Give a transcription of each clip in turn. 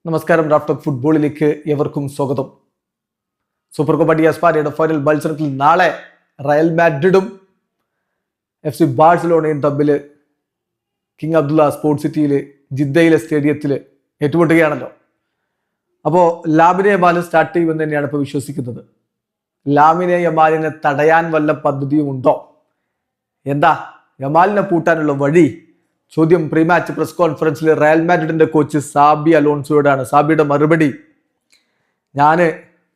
നമസ്കാരം. Raf talk ഫുട്ബോളിലേക്ക് ഏവർക്കും സ്വാഗതം. സൂപ്പർ കോപ്പ ഡി എസ്പാനിയുടെ ഫൈനൽ മത്സരത്തിൽ നാളെ റയൽ മാഡ്രിഡും FC ബാഴ്സലോണയും തമ്മിൽ കിങ് അബ്ദുള്ള സ്പോർട്സ് സിറ്റിയിൽ ജിദ്ദയിലെ സ്റ്റേഡിയത്തിൽ ഏറ്റുമുട്ടുകയാണല്ലോ. അപ്പോൾ ലാമിനെ യമാൽ സ്റ്റാർട്ട് ചെയ്യുമെന്ന് തന്നെയാണ് ഇപ്പോൾ വിശ്വസിക്കുന്നത്. ലാമിനെ യമാലിനെ തടയാൻ വല്ല പദ്ധതിയും ഉണ്ടോ? എന്താ യമാലിനെ പൂട്ടാനുള്ള വഴി? ചോദ്യം പ്രീ മാച്ച് പ്രസ് കോൺഫറൻസിൽ റയൽ മാഡ്രിഡിന്റെ കോച്ച് സാബി അലോൺസോയോടാണ്. സാബിയുടെ മറുപടി, ഞാൻ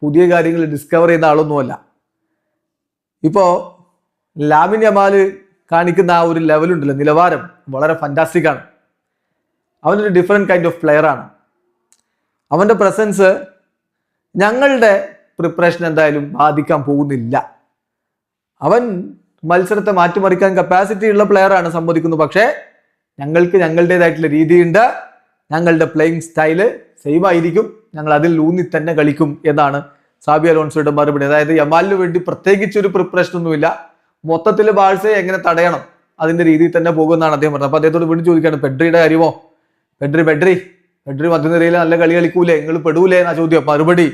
പുതിയ കാര്യങ്ങൾ ഡിസ്കവർ ചെയ്യുന്ന ആളൊന്നുമല്ല. ഇപ്പോൾ ലാമിൻ യമാൽ കാണിക്കുന്ന ആ ഒരു ലെവലുണ്ടല്ലോ, നിലവാരം വളരെ ഫാന്റാസ്റ്റിക് ആണ്. അവനൊരു ഡിഫറെൻറ്റ് കൈൻഡ് ഓഫ് പ്ലെയർ ആണ്. അവൻ്റെ പ്രസൻസ് ഞങ്ങളുടെ പ്രിപ്പറേഷൻ എന്തായാലും ബാധിക്കാൻ പോകുന്നില്ല. അവൻ മത്സരത്തെ മാറ്റിമറിക്കാൻ കപ്പാസിറ്റി ഉള്ള പ്ലെയർ ആണ്, സമ്മതിക്കുന്നു. പക്ഷേ ഞങ്ങൾക്ക് ഞങ്ങളുടേതായിട്ടുള്ള രീതിയുണ്ട്. ഞങ്ങളുടെ പ്ലേയിങ് സ്റ്റൈല് സെയിം ആയിരിക്കും. ഞങ്ങൾ അതിൽ ഊന്നി തന്നെ കളിക്കും എന്നാണ് സാബി അലോൺസോയുടെ മറുപടി. അതായത് യമാലിന് വേണ്ടി പ്രത്യേകിച്ച് ഒരു പ്രിപ്പറേഷൻ ഒന്നുമില്ല. മൊത്തത്തിൽ ബാഴ്സയെ എങ്ങനെ തടയണം അതിന്റെ രീതിയിൽ തന്നെ പോകുമെന്നാണ് അദ്ദേഹം പറഞ്ഞത്. അപ്പൊ അദ്ദേഹത്തോട് വീണ്ടും ചോദിക്കുകയാണ്, പെഡ്രിയുടെ കാര്യമോ? പെഡ്രി മധ്യനിരയിൽ നല്ല കളി കളിക്കൂലേ, നിങ്ങൾ പെടൂലേ എന്നാ ചോദ്യം. മറുപടി,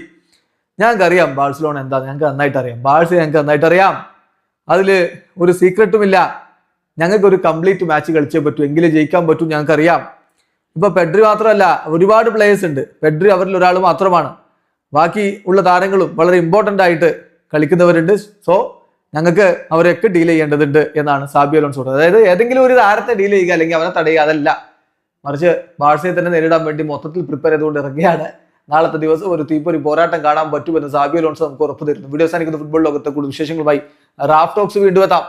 ഞങ്ങൾക്കറിയാം ബാഴ്സലോണ എന്താ, ഞങ്ങൾക്ക് നന്നായിട്ട് അറിയാം. ബാഴ്സ ഞങ്ങൾക്ക് നന്നായിട്ട് അറിയാം. അതിൽ ഒരു സീക്രട്ടും ഇല്ല. ഞങ്ങൾക്ക് ഒരു കംപ്ലീറ്റ് മാച്ച് കളിച്ചേ പറ്റൂ, എങ്കിലേ ജയിക്കാൻ പറ്റൂ, ഞങ്ങൾക്കറിയാം. ഇപ്പൊ പെഡ്രി മാത്രമല്ല, ഒരുപാട് പ്ലേയേഴ്സ് ഉണ്ട്. പെഡ്രി അവരിൽ ഒരാൾ മാത്രമാണ്. ബാക്കി ഉള്ള താരങ്ങളും വളരെ ഇമ്പോർട്ടൻ്റ് ആയിട്ട് കളിക്കുന്നവരുണ്ട്. സോ ഞങ്ങൾക്ക് അവരെയൊക്കെ ഡീൽ ചെയ്യേണ്ടതുണ്ട് എന്നാണ് സാബി അലോൺസോ പറഞ്ഞത്. അതായത് ഏതെങ്കിലും ഒരു താരത്തെ ഡീൽ ചെയ്യുക അല്ലെങ്കിൽ അവനെ തടയുക, അതല്ല, മറിച്ച് ബാഴ്സയെ തന്നെ നേരിടാൻ വേണ്ടി മൊത്തത്തിൽ പ്രിപ്പയർ ചെയ്തുകൊണ്ട് ഇറങ്ങിയാണ്. നാളത്തെ ദിവസം ഒരു തീപ്പൊരി പോരാട്ടം കാണാൻ പറ്റുമെന്ന് സാബി അലോൺസോ നമുക്ക് ഉറപ്പ് തരുന്നു. വീഡിയോ സാധിക്കുന്ന ഫുട്ബോൾ ലോകത്തെ കൂടുതൽ വിശേഷങ്ങളുമായി റാഫ് ടോക്സ് വീണ്ടും എത്താം.